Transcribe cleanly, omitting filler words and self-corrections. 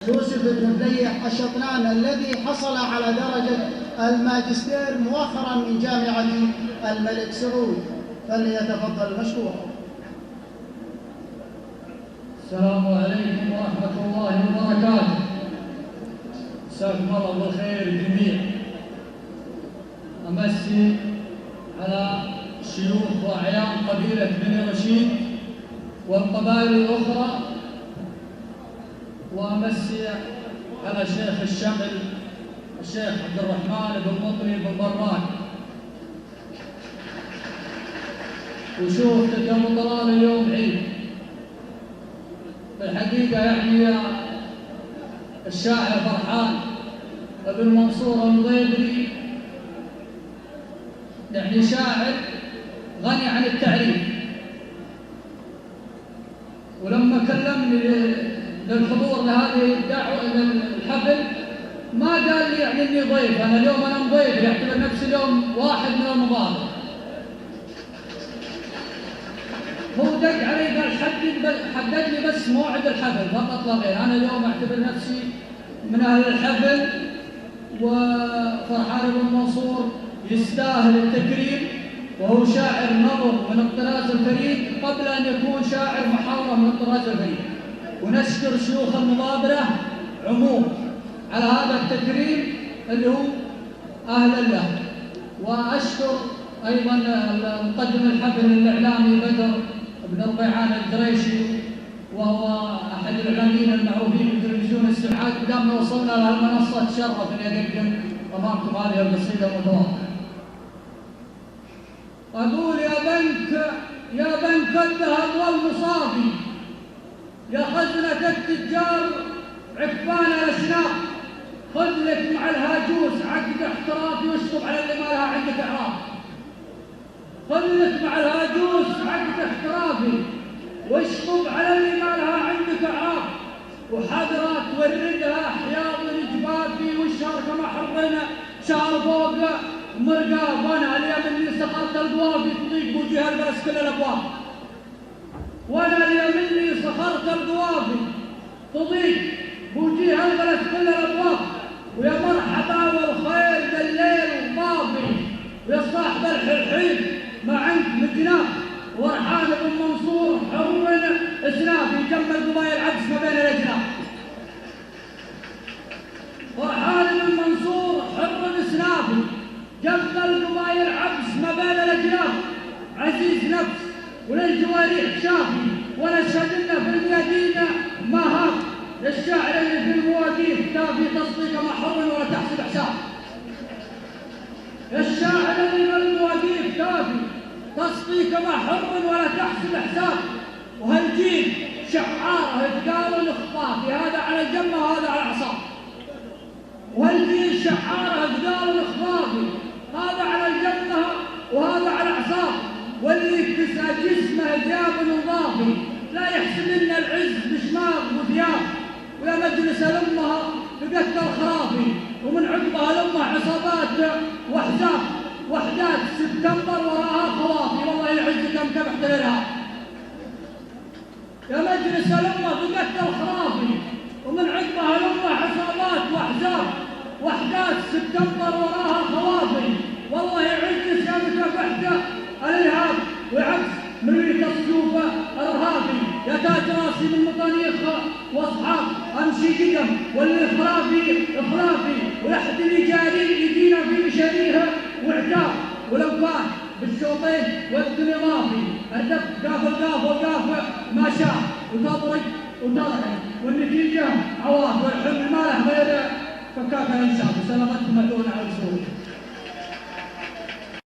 يوسف بن فليح الشطنان الذي حصل على درجة الماجستير مؤخرا من جامعة الملك سعود، فليتفضل مشكورا. السلام عليكم ورحمة الله وبركاته. مساكم الله بالخير الجميع. أمسي على شيوخ وأعيان قبيلة بني رشيد والقبائل الأخرى، وأمسي على شيخ الشمل الشيخ عبد الرحمن بن مطري بن براك. وشوف يوم طلال اليوم عيد بالحقيقة، يعني الشاعر فرحان بن منصور المضيبري يعني شاعر غني عن التعريف. ولما كلمني للحضور لهذه الدعوة للحفل ما قال لي يعني اني ضيف، انا اليوم انا مضيف، يعتبر نفسي اليوم واحد من المضاف. هو دق علي قال حدد لي بس موعد الحفل فقط لا غير. انا اليوم اعتبر نفسي من اهل الحفل، وفرحان بن منصور يستاهل التكريم، وهو شاعر نظم من الطراز الفريد قبل ان يكون شاعر محاورة من الطراز الفريد. ونشكر شيوخ المضابرة عموم على هذا التكريم اللي هو اهلا له. واشكر ايضا مقدم الحفل الاعلامي بدر بن ربيعان الدريشي، وهو احد الاعلاميين المعروفين في تلفزيون السمعات. دام وصلنا لهالمنصه تشرف ان اقدم امامكم هذه القصيده المتواضعه. اقول يا بنك الذهب والمصافي، يا خزنة التجار عفان الاشناف، خذ لك مع الهاجوس عقد احترافي واشطب على اللي ما لها عندك اعراف. خذ لك مع الهاجوس عقد احترافي واشطب على اللي ما لها عندك اعراف. وحضرة توردها حياض الجبابي والشهر كما حرنا شهر فوق مرقاب. وانا اليوم اللي سقرت القوافي تضيق بوجه البلس كل الابواب. وانا اليوم اللي سخرت القوافي تضيق بوجه البلس كل الابواب. ويا مرحبا والخير ذا الليل وطافي، ويا صاحب الحلحيل ما عندك مجناح. ورحان بن منصور حر اسنافي جنب القبايل عبس ما بين الاجناح. ورحان بن منصور حر اسنافي جنب القبايل عبس ما بين الاجناح. عزيز نفس وللجواريح شافي، ونشهد انه في الميادين ما هاب. للشاعر اللي في المواقيف كافي تصديق ما حر ولا تحسب حساب. الشاعر اللي في المواقيف كافي تصديق ما حر ولا تحسب حساب. وهالجيل شعاره اثقال الاخطافي، هذا على الجنة وهذا على الاعصاب. وهالجيل شعاره اثقال الاخطافي، هذا على الجنة وهذا على الاعصاب. واللي كسى جسمه ثياب نظافي لا يحسب ان العز بشماغ وثياب. ويا مجلس الامه بقتل الخرافي، ومن عقبها الامه عصابات واحزاب. وحدات سبتمبر وراها خوافي، والله العز كم كبحت الارهاب. يا مجلس الامه بقتل الخرافي، ومن عقبها الامه عصابات واحزاب. وحدات سبتمبر وراها خوافي، والله العز كم كبحت الارهاب. وعكس مريت السيوف الارهابي، يا تاج راسي من مطانيخ واصحاب امشي قدم والخرافي اخرافي. ويحد اللي جاري يدينا في مشاريها وعتاب. ولو كان بالشوطين والدنيا ضافي الدف قاف القاف وقاف ما شاء وتضرب وتضحك، والنتيجه عواف والحمل ما له غير فكاك الانسان. وسلامتكم مدعون على السوق.